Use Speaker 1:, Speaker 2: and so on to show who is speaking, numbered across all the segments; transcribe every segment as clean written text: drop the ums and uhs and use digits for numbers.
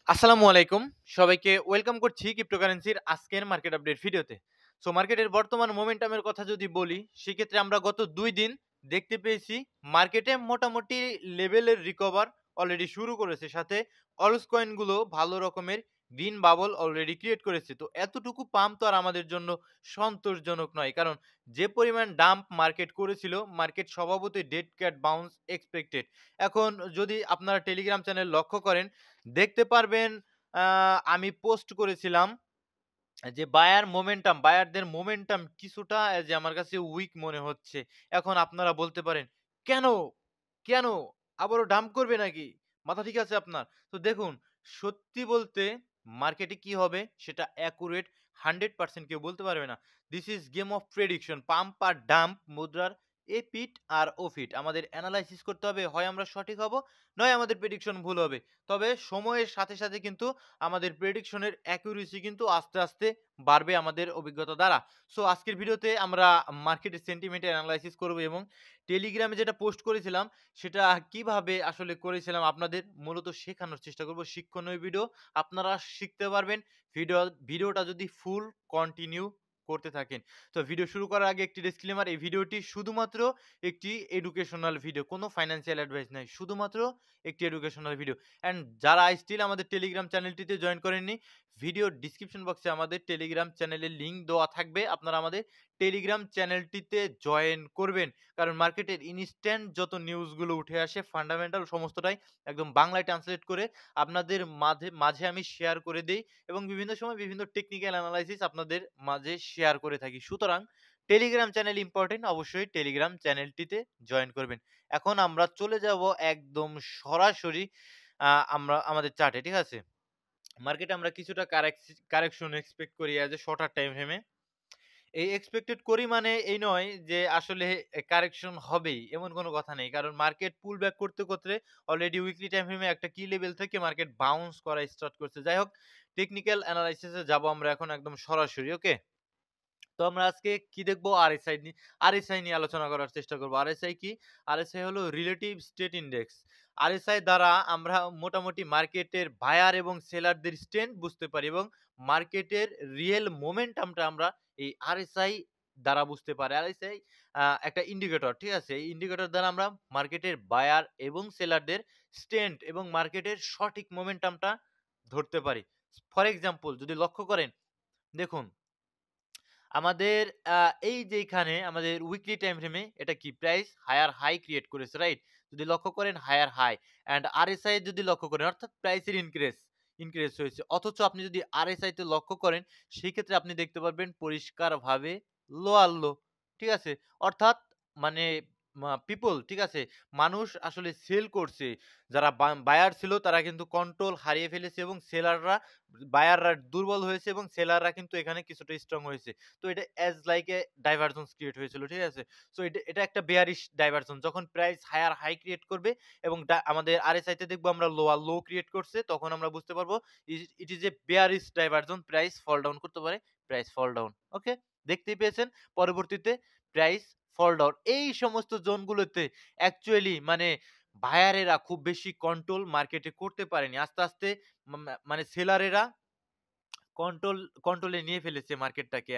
Speaker 1: আসসালামু আলাইকুম। সবাইকে ওয়েলকাম করছি ক্রিপ্টোকারেন্সির আজকের মার্কেট আপডেট ভিডিওতে। সো মার্কেটের বর্তমান মোমেন্টামের কথা যদি বলি, সেক্ষেত্রে আমরা গত ২ দিন দেখতে পেয়েছি মার্কেটে মোটামুটি লেভেলের রিকভার অলরেডি শুরু করেছে। সাথে অলস কয়েনগুলো ভালো রকমের গ্রিন বাবল অলরেডি ক্রিয়েট করেছে। তো এতটুকু পাম্প তো আর আমাদের জন্য সন্তোষজনক নয়। কারণ যে পরিমাণ ডাম্প মার্কেট করেছিল, মার্কেট স্বভাবতই ডেড ক্যাট বাউন্স এক্সপেক্টেড। এখন যদি আপনারা টেলিগ্রাম চ্যানেল লক্ষ্য করেন, দেখতে পারবেন আ আমি পোস্ট করেছিলাম যে বায়ারদের মোমেন্টাম কিছুটা যে আমার কাছে উইক মনে হচ্ছে। এখন আপনারা বলতে পারেন, "কেন? কেন? আবারও ডাম্প করবে নাকি? মাথা ঠিক আছে আপনার?" তো দেখুন, সত্যি বলতে মার্কেটে কি হবে সেটা অ্যাকুরেট 100% কেউ বলতে পারবে না। This is game of prediction. Pump আর ডাম্প মুদ্রার এ পিঠ আর ও পিঠ। আমাদের এনালাইসিস করতে হবে। হয় আমরা সঠিক হব, নয় আমাদের প্রেডিকশন ভুল হবে। তবে সময়ের সাথে, সাথে কিন্তু আমাদের প্রেডিকশনের অ্যাকুরেসি কিন্তু আস্তে, আস্তে বাড়বে আমাদের অভিজ্ঞতা দ্বারা। সো আজকের ভিডিওতে আমরা মার্কেটের সেন্টিমেন্ট এনালাইসিস করব এবং টেলিগ্রামে যেটা পোস্ট করেছিলাম সেটা কিভাবে আসলে করেছিলাম আপনাদের মূলত শেখানোর চেষ্টা করব। শিক্ষণীয় ভিডিও, আপনারা শিখতে পারবেন ভিডিওটা যদি ফুল কন্টিনিউ করতে থাকেন। তো ভিডিও শুরু করার আগে একটি ডিসক্লেমার, এই ভিডিওটি শুধুমাত্র একটি এডুকেশনাল ভিডিও। কোনো ফাইন্যান্সিয়াল অ্যাডভাইস নাই। শুধুমাত্র একটি এডুকেশনাল ভিডিও। অ্যান্ড যারা স্টিল আমাদের টেলিগ্রাম চ্যানেলটিতে জয়েন করেননি, ভিডিওর ডিসক্রিপশন বক্সে আমাদের টেলিগ্রাম চ্যানেলের লিঙ্ক দেওয়া থাকবে। আপনারা আমাদের টেলিগ্রাম চ্যানেলটিতে জয়েন করবেন। কারণ মার্কেটের ইনস্ট্যান্ট যত নিউজগুলো উঠে আসে, ফান্ডামেন্টাল সমস্তটাই একদম বাংলায় ট্রান্সলেট করে আপনাদের মাঝে আমি শেয়ার করে দেই এবং বিভিন্ন সময় বিভিন্ন টেকনিক্যাল অ্যানালাইসিস আপনাদের মাঝে শেয়ার করে থাকি। সুতরাং টেলিগ্রাম চ্যানেল ইম্পোর্টেন্ট, অবশ্যই টেলিগ্রাম চ্যানেলটিতে জয়েন করবেন। এখন আমরা চলে যাব একদম সরাসরি আমরা আমাদের চার্টে, ঠিক আছে? মার্কেটে আমরা কিছুটা কারেকশন এক্সপেক্ট করি অ্যাজ এ শর্টার টাইম ফ্রেমে। এই এক্সপেক্টেড করি মানে এই নয় যে আসলে কারেকশন হবেই, এমন কোনো কথা নেই। কারণ মার্কেট পুল ব্যাক করতে, করতে অলরেডি উইকলি টাইম ফ্রেমে একটা কি লেভেল থেকে মার্কেট বাউন্স করা স্টার্ট করছে। যাই হোক, টেকনিক্যাল অ্যানালাইসিস এ যাবো আমরা এখন একদম সরাসরি, ওকে? তো আমরা আজকে কি দেখবো? আরএসআই নিয়ে আলোচনা করার চেষ্টা করব। আরএসআই কি? আরএসআই হলো রিলেটিভ স্টেট ইনডেক্স। আরএসআই দ্বারা আমরা মোটামুটি মার্কেটের বায়ার এবং সেলারদের স্ট্রেংথ বুঝতে পারি এবং মার্কেটের রিয়েল মোমেন্টামটা আমরা এই আরএসআই দ্বারা বুঝতে পারি। আরএসআই একটা ইন্ডিকেটর, ঠিক আছে? এই ইন্ডিকেটর দ্বারা আমরা মার্কেটের বায়ার এবং সেলারদের স্ট্রেংথ এবং মার্কেটের সঠিক মোমেন্টামটা ধরতে পারি। ফর এক্সাম্পল যদি লক্ষ্য করেন, দেখুন আমাদের আ এই যে এখানে আমাদের উইকলি টাইম ফ্রেমে এটা কি প্রাইস হায়ার হাই ক্রিয়েট করেছে, রাইট? যদি লক্ষ্য করেন হায়ার হাই অ্যান্ড আরএসআই যদি লক্ষ্য করেন অর্থাৎ প্রাইসের ইনক্রিজ হয়েছে। অথচ আপনি যদি আরএসআই তে লক্ষ্য করেন সেই ক্ষেত্রে আপনি দেখতে পারবেন পরিষ্কারভাবে লোয়ার লো। ঠিক আছে? অর্থাৎ মানে পিপল, ঠিক আছে? মানুষ আসলে সেল করছে। যারা বায়ার ছিল তারা কিন্তু কন্ট্রোল হারিয়ে ফেলেছে এবং বায়াররা দুর্বল হয়েছে এবং সেলাররা কিন্তু এখানে কিছুটা স্ট্রং হয়েছে। তো এটা as like a divergence create হয়েছিল, ঠিক আছে? সো এটা একটা বেয়ারিশ ডাইভারজেন্স। যখন প্রাইস হায়ার হাই ক্রিয়েট করবে এবং আমাদের আরএসআই তে দেখবো আমরা লোয়ার লো ক্রিয়েট করছে, তখন আমরা বুঝতে পারবো it is a bearish divergence. Price fall down করতে পারে, প্রাইস ফল ডাউন। ওকে? দেখতেই পেয়েছেন পরবর্তীতে প্রাইস ফল ডাউন। এই সমস্ত জোনগুলোতে অ্যাকচুয়ালি মানে বায়ারেরা খুব বেশি কন্ট্রোল মার্কেটে করতে পারেনি। আস্তে, আস্তে মানে সেলারেরা কন্ট্রোল কন্ট্রোলে নিয়ে ফেলেছে মার্কেটটাকে।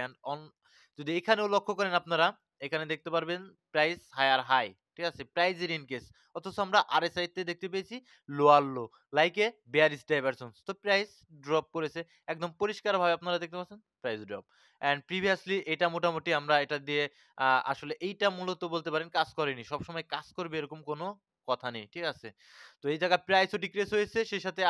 Speaker 1: যদি এখানেও লক্ষ্য করেন আপনারা, এখানে দেখতে পারবেন প্রাইস হায়ার হাই। ঠিক আছে? প্রাইজের ইনকেস। অথচ আমরা আরএসআই তে দেখতে পেয়েছি lower low. Like a bearish diversions. তো প্রাইস ড্রপ করেছে। একদম পরিষ্কারভাবে আপনারা দেখতে পাচ্ছেন প্রাইস ড্রপ। অ্যান্ড প্রিভিয়াসলি এটা মোটামুটি আমরা এটা দিয়ে আসলে এইটা মূলত বলতে পারেন কাজ করেনি। সবসময় কাজ করবে এরকম কোনো কথা নেই। ঠিক আছে? তো এই জায়গায় প্রাইসও ডিক্রিজ হয়েছে। সেই সাথে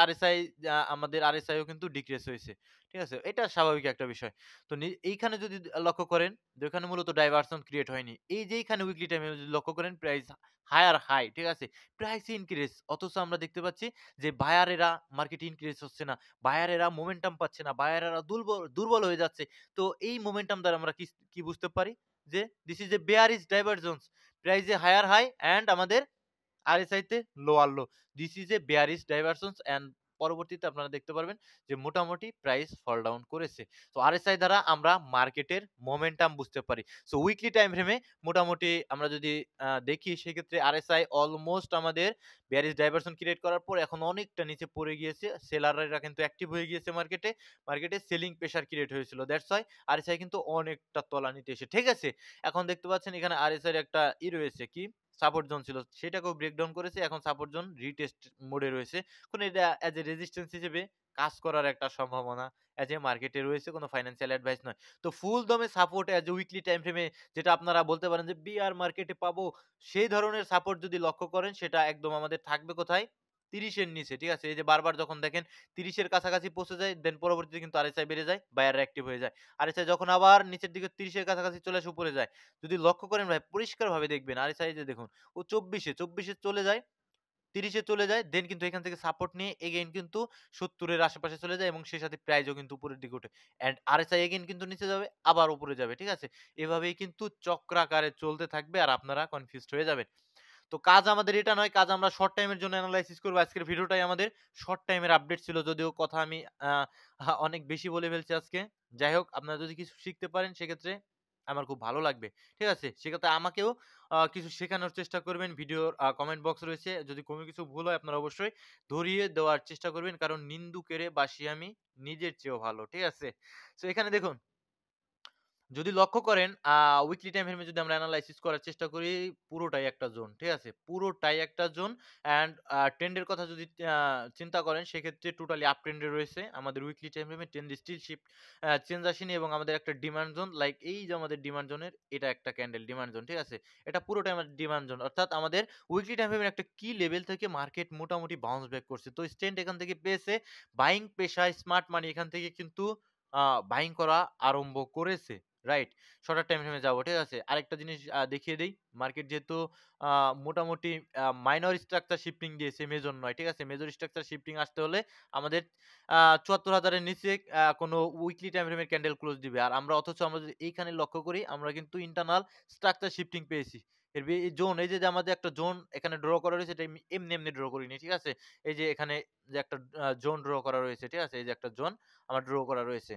Speaker 1: আমাদের আরএসআই ও কিন্তু ডিক্রিজ হয়েছে। ঠিক আছে? এটা স্বাভাবিক একটা বিষয়। তো এইখানে যদি লক্ষ্য করেন যে এখানে মূলত ডাইভারশন ক্রিয়েট হয়নি। এই যে এইখানে উইকলি টাইমে যদি লক্ষ্য করেন প্রাইস হায়ার হাই, ঠিক আছে? প্রাইস ইনক্রিজ, অথচ আমরা দেখতে পাচ্ছি যে বায়ারেরা মার্কেট ইনক্রিজ হচ্ছে না। বায়ারেরা মোমেন্টাম পাচ্ছে না। বায়ারেরা দুর্বল হয়ে যাচ্ছে। তো এই মোমেন্টাম দ্বারা আমরা কি বুঝতে পারি? যে this is a bearish divergence. Price এ হায়ার হাই অ্যান্ড আমাদের আরএসআই তে lower low. This is a bearish diversions and পরবর্তীতে আপনারা দেখতে পারবেন যে মোটামুটি প্রাইস ফল ডাউন করেছে। তো আরএসআই দ্বারা আমরা মার্কেটের মোমেন্টাম বুঝতে পারি। সো উইকলি টাইম ফ্রেমে মোটামুটি আমরা যদি দেখি সেক্ষেত্রে আরএসআই অলমোস্ট আমাদের বেয়ারিশ ডাইভারশন ক্রিয়েট করার পর এখন অনেকটা নিচে পড়ে গিয়েছে। সেলাররা কিন্তু অ্যাক্টিভ হয়ে গিয়েছে মার্কেটে সেলিং প্রেশার ক্রিয়েট হয়েছিল। দ্যাটস হোয়াই আরএসআই কিন্তু অনেকটা তলানিতে এসে ঠেকেছে। এখন দেখতে পাচ্ছেন এখানে আরএসআই এর একটা রয়েছে কি সাপোর্ট জোন ছিল সেটাকেও ব্রেকডাউন করেছে। এখন সাপোর্ট জোন রিটেস্ট মোডে রয়েছে। কোন এটা অ্যাজ এ রেজিস্ট্যান্স হিসেবে কাজ করার একটা সম্ভাবনা অ্যাজ এ মার্কেটে রয়েছে, কোনো ফাইন্যান্সিয়াল অ্যাডভাইস নয়। তো ফুল দমে support as a weekly time ফ্রেমে যেটা আপনারা বলতে পারেন যে বিয়ার মার্কেটে পাবো, সেই ধরনের সাপোর্ট যদি লক্ষ্য করেন সেটা একদম আমাদের থাকবে কোথায়? ৩০ এর নিচে। ঠিক আছে? এই যে বারবার যখন দেখেন ৩০ এর কাছাকাছি পৌঁছে যায় দেন পরবর্তীতে কিন্তু আরএসআই বেড়ে যায়, বায়াররা অ্যাক্টিভ হয়ে যায়। আরএসআই যখন আবার নিচের দিকে ৩০ এর কাছাকাছি চলে আসে উপরে যায়। যদি লক্ষ্য করেন ভাই পরিষ্কারভাবে দেখবেন আরএসআই যে দেখুন ও ২৪ এ চলে যায়, ৩০ এ চলে যায়, দেন কিন্তু এখান থেকে সাপোর্ট নিয়ে এগেইন কিন্তু ৭০ এর আশেপাশে চলে যায় এবং সেই সাথে প্রাইসও কিন্তু উপরের দিকে ওঠে। অ্যান্ড আরএসআই এগেইন কিন্তু নিচে যাবে, আবার উপরে যাবে। ঠিক আছে? এভাবেই কিন্তু চক্রাকারে চলতে থাকবে আর আপনারা কনফিউজড হয়ে যাবেন। তো কাজ আমাদের এটা নয়, কাজ আমরা শর্ট টাইমের জন্য এনালাইসিস করব। আজকের ভিডিওটাই আমাদের শর্ট টাইমের আপডেট ছিল। যদিও কথা আমি অনেক বেশি বলে ফেলছি আজকে। যাই হোক আপনারা যদি কিছু শিখতে পারেন সেক্ষেত্রে আমার খুব ভালো লাগবে। ঠিক আছে? সেক্ষেত্রে আমাকেও কিছু শেখানোর চেষ্টা করবেন। ভিডিওর কমেন্ট বক্স রয়েছে। যদি কোনো কিছু ভুল হয় আপনারা অবশ্যই ধরিয়ে দেওয়ার চেষ্টা করবেন। কারণ নিন্দুকেরে বাসি আমি নিজের চেয়েও ভালো। ঠিক আছে? সো এখানে দেখুন যদি লক্ষ্য করেন উইকলি টাইম ফ্রেমে যদি আমরা এনালাইসিস করার চেষ্টা করি পুরোটাই একটা জোন। ঠিক আছে? পুরোটাই একটা জোন অ্যান্ড ট্রেন্ডের কথা যদি চিন্তা করেন সেক্ষেত্রে টোটালি আপ ট্রেন্ডে রয়েছে। আমাদের উইকলি টাইম ফ্রেমে ট্রেন্ড স্টিল শিফট চেঞ্জ আসেনি এবং আমাদের একটা ডিমান্ড জোন লাইক এই যে আমাদের ডিমান্ড জোনের এটা একটা ক্যান্ডেল ডিমান্ড জোন। ঠিক আছে? এটা পুরোটাই আমাদের ডিমান্ড জোন। অর্থাৎ আমাদের উইকলি টাইম ফ্রেমের একটা কি লেভেল থেকে মার্কেট মোটামুটি বাউন্স ব্যাক করছে। তো স্ট্রেন্ট এখান থেকে পেয়েছে, বাইং পেশায় স্মার্ট মানি এখান থেকে কিন্তু বাইং করা আরম্ভ করেছে। রাইট? শর্টার টাইম ফ্রেমে যাবো। ঠিক আছে? আরেকটা জিনিস দেখিয়ে দেই। মার্কেট যেহেতু আ মোটামুটি মাইনর স্ট্রাকচার শিফটিং দিয়েছে, মেজর নয়। ঠিক আছে? মেজর স্ট্রাকচার শিফটিং আসতে হলে আমাদের ৭৪,০০০ এর নিচে কোনো উইকলি টাইম ফ্রেমের ক্যান্ডেল ক্লোজ দিবে। আর আমরা যদি এইখানে লক্ষ্য করি আমরা কিন্তু ইন্টারনাল স্ট্রাকচার শিফটিং পেয়েছি। এই জোন এই যে আমাদের একটা জোন এখানে ড্র করা রয়েছে এটা এমনি ড্র করিনি। ঠিক আছে? এই যে এখানে যে একটা জোন ড্র করা রয়েছে। ঠিক আছে? এই যে একটা জোন আমার ড্র করা রয়েছে।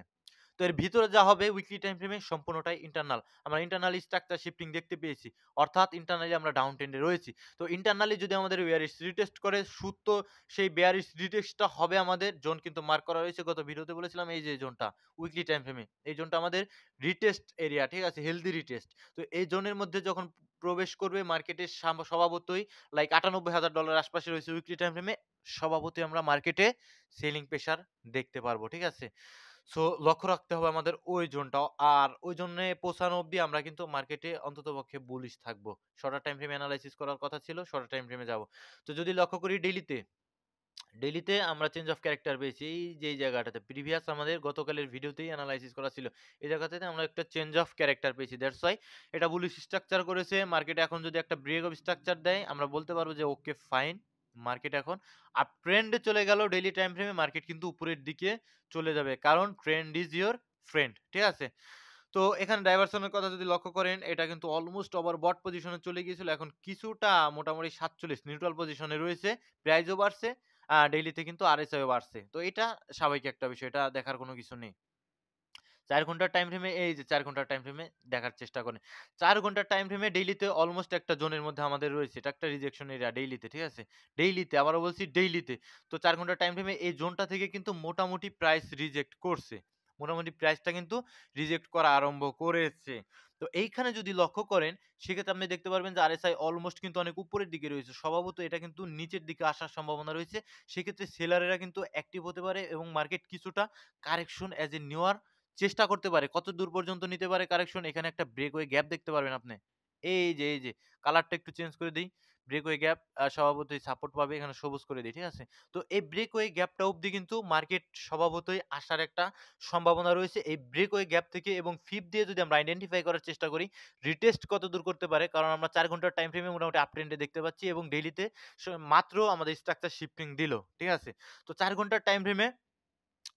Speaker 1: তো এর ভিতরে যা হবে উইকলি টাইম ফ্রেমে সম্পূর্ণটাই ইন্টারনাল। আমরা ইন্টারনালি স্ট্রাকচার শিফটিং দেখতে পেয়েছি। অর্থাৎ ইন্টারনালি আমরা ডাউন ট্রেন্ডে রয়েছি। তো ইন্টারনালি যদি আমাদের বেয়ারিশ রিটেস্ট করে সুদ সেই বেয়ারিশ রিটেস্টটা হবে আমাদের জোন কিন্তু মার্ক করা রয়েছে। গত ভিডিওতে বলেছিলাম এই যে জোনটা উইকলি টাইম ফ্রেমে। এই জোনটা আমাদের রিটেস্ট এরিয়া। ঠিক আছে? Healthy retest. তো এই জোনের মধ্যে যখন প্রবেশ করবে মার্কেটের স্বভাবতই লাইক $৯৮,০০০ আশপাশে রয়েছে উইকলি টাইম ফ্রেমে। স্বভাবতই আমরা মার্কেটে সেলিং প্রেশার দেখতে পারবো। ঠিক আছে? সো লক্ষ্য রাখতে হবে আমাদের ওই জোনটাও। আর ওই জোনে পৌঁছানো অব্দি আমরা কিন্তু মার্কেটে অন্ততপক্ষে বুলিশ থাকবো। শর্টার টাইম ফ্রেম এনালাইসিস করার কথা ছিল, শর্টার টাইম ফ্রেমে যাবো। তো যদি লক্ষ্য করি ডেইলিতে আমরা চেঞ্জ অফ ক্যারেক্টার পেয়েছি এই যে এই জায়গাটাতে। প্রিভিয়াস আমাদের গতকালের ভিডিওতেই এনালাইসিস করা ছিল। এই জায়গাটাতে আমরা একটা চেঞ্জ অফ ক্যারেক্টার পেয়েছি। দ্যাটস হোয়াই এটা বুলিশ স্ট্রাকচার করেছে। মার্কেটে এখন যদি একটা ব্রেক অফ স্ট্রাকচার দেয় আমরা বলতে পারবো যে ওকে ফাইন। মার্কেট এখন আপ ট্রেন্ডে চলে গেল ডেইলি টাইম ফ্রেমে মার্কেট কিন্তু উপরের দিকে চলে যাবে। কারণ ট্রেন্ড ইজ ইওর ফ্রেন্ড। ঠিক আছে? তো এখানে ডাইভারশনের কথা যদি লক্ষ্য করেন এটা কিন্তু অলমোস্ট ওভারবট পজিশনে চলে গিয়েছিল। এখন কিছুটা মোটামুটি ৪৭ নিউট্রাল পজিশনে রয়েছে। প্রাইসও বাড়ছে। ডেইলিতে কিন্তু আরএসআই ও বাড়ছে। তো এটা স্বাভাবিক একটা বিষয়। এটা দেখার কোনো কিছু নেই। ৪ ঘন্টার টাইম ফ্রেমে এই যে ৪ ঘন্টার টাইম ফ্রেমে দেখার চেষ্টা করেন। ৪ ঘন্টার টাইম ফ্রেমে ডেইলিতে অলমোস্ট একটা জোনের মধ্যে আমাদের রয়েছে। এটা একটা রিজেকশন এরিয়া ডেইলিতে, ঠিক আছে? ডেইলিতে আবারও বলছি ডেইলিতে। তো ৪ ঘন্টার টাইম ফ্রেমে এই জোনটা থেকে কিন্তু মোটামুটি প্রাইস রিজেক্ট করছে। মোটামুটি প্রাইসটা কিন্তু রিজেক্ট করা আরম্ভ করেছে। তো এইখানে যদি লক্ষ্য করেন সেক্ষেত্রে আপনি দেখতে পারবেন যে আরএসআই অলমোস্ট কিন্তু অনেক উপরের দিকে রয়েছে। স্বভাবত এটা কিন্তু নিচের দিকে আসার সম্ভাবনা রয়েছে। সেক্ষেত্রে সেলারেরা কিন্তু অ্যাক্টিভ হতে পারে এবং মার্কেট কিছুটা কারেকশন অ্যাজ এ নেওয়ার চেষ্টা করতে পারে। কতদূর পর্যন্ত নিতে পারে কারেকশন? এখানে একটা ব্রেকওয়ে গ্যাপ দেখতে পারবেন আপনি। এই যে কালারটা একটু চেঞ্জ করে দেই। ব্রেকওয়ে গ্যাপ স্বভাবতই সাপোর্ট পাবে। এখানে সবুজ করে দেই। ঠিক আছে? তো এই ব্রেকওয়ে গ্যাপটা অবধি কিন্তু মার্কেট স্বভাবতই আসার একটা সম্ভাবনা রয়েছে। এই ব্রেকওয়ে গ্যাপ থেকে এবং ফিব দিয়ে যদি আমরা আইডেন্টিফাই করার চেষ্টা করি, রিটেস্ট কতদূর করতে পারে? কারণ আমরা ৪ ঘন্টার টাইম ফ্রেমে মোটামুটি আপ ট্রেন্ডে দেখতে পাচ্ছি এবং ডেইলিতে মাত্র আমাদের স্ট্রাকচার শিফটিং দিল। ঠিক আছে? তো ৪ ঘন্টার টাইম ফ্রেমে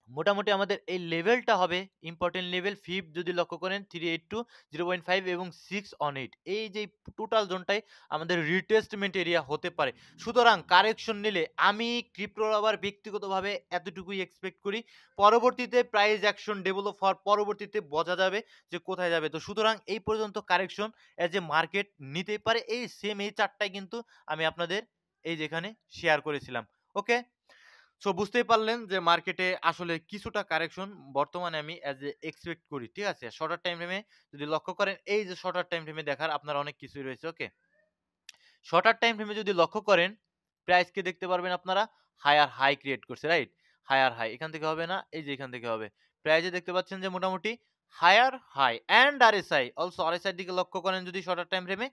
Speaker 1: মোটামুটি আমাদের এই লেভেলটা হবে ইম্পর্টেন্ট লেভেল ফিপ যদি লক্ষ্য করেন 382, 0.5 এবং 6 on 8, এই যে টোটাল জোনটাই আমাদের রিটেস্টমেন্ট এরিয়া হতে পারে। সুতরাং কারেকশন নিলে আমি ক্রিপ্টো লাভার ব্যক্তিগতভাবে এতটুকুই এক্সপেক্ট করি, পরবর্তীতে প্রাইস অ্যাকশন ডেভেলপ হওয়ার পরবর্তীতে বোঝা যাবে যে কোথায় যাবে। তো সুতরাং এই পর্যন্ত কারেকশন এজ এ মার্কেট নিতেই পারে। এই সেম এই চারটাই কিন্তু আমি আপনাদের এই যেখানে শেয়ার করেছিলাম। ওকে, সো বুঝতেই পারলেন যে মার্কেটে আসলে কিছুটা কারেকশন বর্তমানে আমি অ্যাজ এ এক্সপেক্ট করি। ঠিক আছে? শর্টার টাইম ফ্রেমে যদি লক্ষ্য করেন, এই যে শর্টার টাইম ফ্রেমে দেখার আপনার অনেক কিছুই রয়েছে। ওকে? শর্টার টাইম ফ্রেমে যদি লক্ষ্য করেন, প্রাইসকে দেখতে পারবেন আপনারা হায়ার হাই ক্রিয়েট করছে, রাইট? হায়ার হাই এখান থেকে হবে না, এই যে এখান থেকে হবে। প্রাইসে দেখতে পাচ্ছেন যে মোটামুটি higher high and RSI also, RSI দিকে লক্ষ্য করেন যদি শর্টার টাইম ফ্রেমে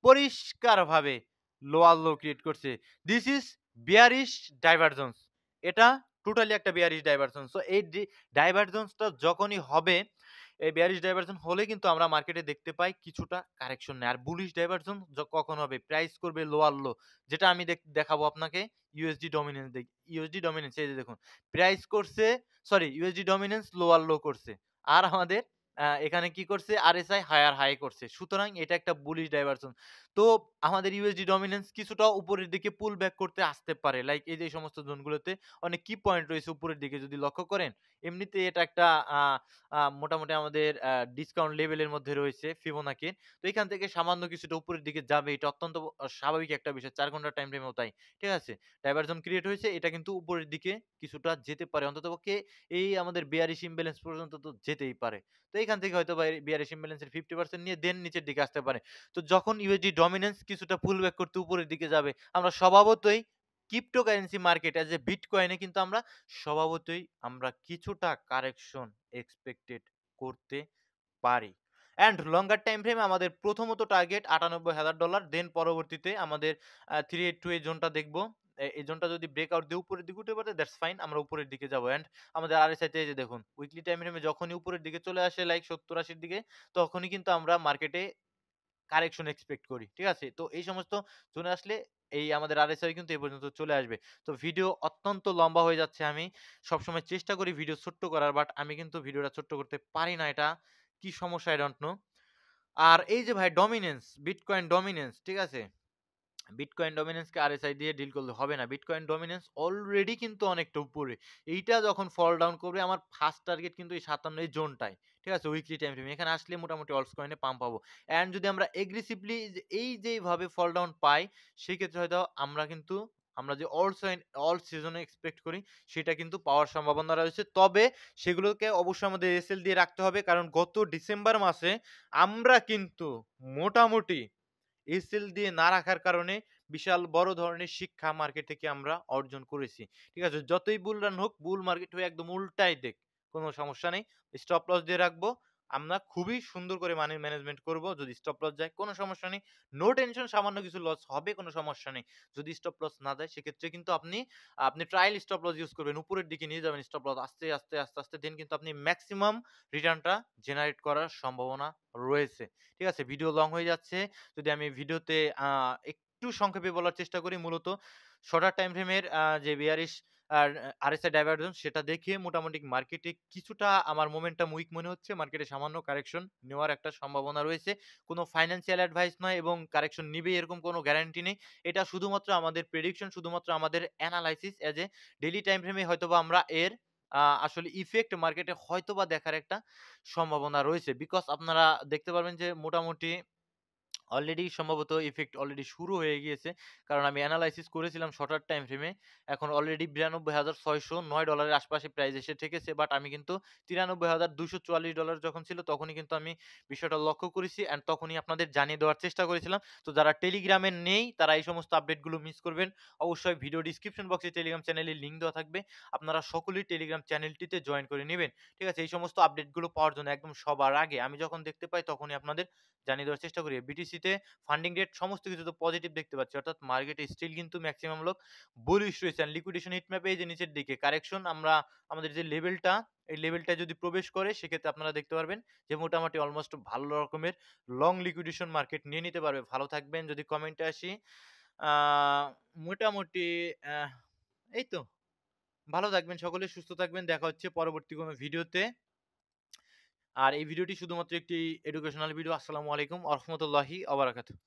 Speaker 1: পরিষ্কারভাবে লোয়ার লো ক্রিয়েট করছে। This is bearish divergence. এটা টোটালি একটা বিয়ারিশ ডাইভারজেন্স। সো এই ডাইভারজেন্সটা যখনই হবে, এই বিয়ারিশ ডাইভারজেন্স হলে কিন্তু আমরা মার্কেটে দেখতে পাই কিছুটা কারেকশন নেয়। আর বুলিশ ডাইভারজেন্স কখন হবে? প্রাইস করবে লোয়ার লো। যেটা আমি দেখাবো আপনাকে ইউএসডি ডমিনেন্স ইউএসডি ডমিনেন্স এই যে দেখুন। প্রাইস করছে, সরি, ইউএসডি ডমিনেন্স লোয়ার লো করছে। আর আমাদের এখানে কি করছে? আরএসআই হায়ার হাই করছে। সুতরাং এটা একটা বুলিশ ডাইভারজেন্স। তো আমাদের ইউএসডি ডমিনেন্স কিছুটা উপরের দিকে পুল ব্যাক করতে আসতে পারে। লাইক এই যে এই সমস্ত জোনগুলোতে অনেক কি পয়েন্ট রয়েছে উপরের দিকে যদি লক্ষ্য করেন। এমনিতে এটা একটা আ আ মোটামুটি আমাদের ডিসকাউন্ট লেভেলের মধ্যে রয়েছে ফিবোনাকির। তো এখান থেকে সামান্য কিছুটা উপরের দিকে যাবে। এটা অত্যন্ত স্বাভাবিক একটা বিষয়। ৪ ঘন্টার টাইম ফ্রেমেও তাই। ঠিক আছে? ডাইভারশন ক্রিয়েট হয়েছে, এটা কিন্তু উপরের দিকে কিছুটা যেতে পারে। অন্ততপক্ষে এই আমাদের বেয়ারিশ ইমব্যালেন্স পর্যন্ত তো যেতেই পারে। তো এখান থেকে হয়তোবা বেয়ারিশ ইমব্যালেন্সের 50% নিয়ে দেন নিচের দিকে আসতে পারে। তো যখন ইউএসডি ডমিনেন্স কিছুটা পুল ব্যাক করতে উপরের দিকে যাবে, আমরা স্বভাবতই ক্রিপ্টোকারেন্সি মার্কেট এজ এ বিটকয়েনে কিন্তু আমরা কিছুটা কারেকশন এক্সপেক্টেড করতে পারি। অ্যান্ড লঙ্গার টাইম ফ্রেমে আমাদের প্রথমত টার্গেট $৯৮,০০০, দেন পরবর্তীতে আমাদের 382 এই জোনটা দেখবো। এই জোনটা যদি ব্রেকআউট দিয়ে উপরের দিকে উঠে পড়ে, দ্যাটস ফাইন, আমরা উপরের দিকে যাবো। অ্যান্ড আমাদের আরএসআই তে এই যে দেখুন উইকলি টাইম ফ্রেমে যখনই উপরের দিকে চলে আসে লাইক ৭০-৮০ র দিকে, তখনই কিন্তু আমরা মার্কেটে কারেকশন এক্সপেক্ট করি। ঠিক আছে? তো এই সমস্ত জোনে আসলে এই আমাদের আরএসআই কিন্তু এ পর্যন্ত চলে আসবে। তো ভিডিও অত্যন্ত লম্বা হয়ে যাচ্ছে। আমি সবসময় চেষ্টা করি ভিডিও ছোট্ট করার, বাট আমি কিন্তু ভিডিওটা ছোট্ট করতে পারি না। এটা কি সমস্যা I ডোন্ট নো। আর এই যে ভাই ডমিনেন্স, বিটকয়েন ডমিনেন্স, ঠিক আছে? বিটকয়েন ডমিনেন্সকে আরএসআই দিয়ে ডিল করলে হবে না। বিটকয়েন ডমিনেন্স অলরেডি কিন্তু অনেকটা উপরে। এইটা যখন ফল ডাউন করবে, আমার ফার্স্ট টার্গেট কিন্তু এই ৫৭ এই জোনটায়। ঠিক আছে? উইকলি টাইম ফ্রেম এখানে আসলে মোটামুটি অলস কয়েনে পাম্প পাবো। অ্যান্ড যদি আমরা এগ্রেসিভলি এই যেভাবে ফল ডাউন পাই, সেক্ষেত্রে হয়তো আমরা যে অল সিজনে এক্সপেক্ট করি সেটা কিন্তু পাওয়ার সম্ভাবনা রয়েছে। তবে সেগুলোকে অবশ্যই আমাদের এসএল দিয়ে রাখতে হবে, কারণ গত ডিসেম্বর মাসে আমরা কিন্তু মোটামুটি এসএল দিয়ে না রাখার কারণে বিশাল বড় ধরনের শিক্ষা মার্কেট থেকে আমরা অর্জন করেছি। ঠিক আছে? যতই বুল রান হোক, বুল মার্কেট হয়ে একদম উল্টাই দেখ, কোনো সমস্যা নেই। স্টপ লস দিয়ে রাখবো। আমরা খুবই সুন্দর করে মানি ম্যানেজমেন্ট করব। যদি স্টপ লস যায় কোনো সমস্যা নেই। নো টেনশন, সামান্য কিছু লস হবে, কোনো সমস্যা নেই। যদি স্টপ লস না যায় সেক্ষেত্রে কিন্তু আপনি ট্রায়াল স্টপ লস ইউজ করবেন। উপরের দিকে নিয়ে যাবেন স্টপ লস আস্তে, আস্তে, আস্তে, আস্তে, দেন কিন্তু আপনি মেক্সিমাম রিটার্নটা জেনারেট করার সম্ভাবনা রয়েছে। ঠিক আছে? ভিডিও লং হয়ে যাচ্ছে। যদি আমি ভিডিওতে একটু সংক্ষেপে বলার চেষ্টা করি, মূলত শর্টার টাইম ফ্রেমের যে বেয়ারিশ আর আরএসআই ডাইভারজেন্স সেটা দেখে মোটামুটি মার্কেটে কিছুটা আমার মোমেন্টাম উইক মনে হচ্ছে। মার্কেটে সামান্য কারেকশন নেওয়ার একটা সম্ভাবনা রয়েছে। কোনো ফাইন্যান্সিয়াল অ্যাডভাইস নয় এবং কারেকশন নিবে এরকম কোনো গ্যারান্টি নেই। এটা শুধুমাত্র আমাদের প্রেডিকশন, শুধুমাত্র আমাদের analysis as a daily time ফ্রেমে হয়তোবা আমরা এর আসলে ইফেক্ট মার্কেটে হয়তোবা দেখার একটা সম্ভাবনা রয়েছে। বিকজ আপনারা দেখতে পারবেন যে মোটামুটি অলরেডি সম্ভবত ইফেক্ট অলরেডি শুরু হয়ে গিয়েছে। কারণ আমি এনালাইসিস করেছিলাম শর্টার টাইম ফ্রেমে। এখন অলরেডি $৯২,৬০৯ এর আশপাশে প্রাইস এসে ঠেকেছে। বাট আমি কিন্তু $৯৩,২৪৪ যখন ছিল তখনই কিন্তু আমি বিষয়টা লক্ষ্য করেছি অ্যান্ড তখনই আপনাদের জানিয়ে দেওয়ার চেষ্টা করেছিলাম। তো যারা টেলিগ্রামে নেই তারা এই সমস্ত আপডেটগুলো মিস করবেন। অবশ্যই ভিডিও ডেসক্রিপশন বক্সে টেলিগ্রাম চ্যানেলের লিঙ্ক দেওয়া থাকবে। আপনারা সকলেই টেলিগ্রাম চ্যানেলটিতে জয়েন করে নিবেন। ঠিক আছে? এই সমস্ত আপডেটগুলো পাওয়ার জন্য একদম সবার আগে আমি যখন দেখতে পাই তখনই আপনাদের জানিয়ে দেওয়ার চেষ্টা করি। বিটিসিতে ফান্ডিং রেট সমস্ত কিছু তো পজিটিভ দেখতে পাচ্ছি। অর্থাৎ মার্কেটে স্টিল কিন্তু মেক্সিমাম লোক বুলিশ রয়েছে। অ্যান্ড লিকুইডেশন হিট ম্যাপে এই যে নিচের দিকে কারেকশন আমাদের যে লেভেলটা, এই লেভেলটায় যদি প্রবেশ করে সেক্ষেত্রে আপনারা দেখতে পারবেন যে মোটামুটি অলমোস্ট ভালো রকমের লং লিকুইডেশন মার্কেট নিয়ে নিতে পারবে। ভালো থাকবেন। যদি কমেন্টে আসি, আ মোটামুটি এই তো ভালো থাকবেন সকলে, সুস্থ থাকবেন। দেখা হচ্ছে পরবর্তী কোনো ভিডিওতে। আর এই ভিডিওটি শুধুমাত্র একটি এডুকেশনাল ভিডিও। আসসালামু আলাইকুম ওয়া রাহমাতুল্লাহি ওয়া বারাকাতুহু।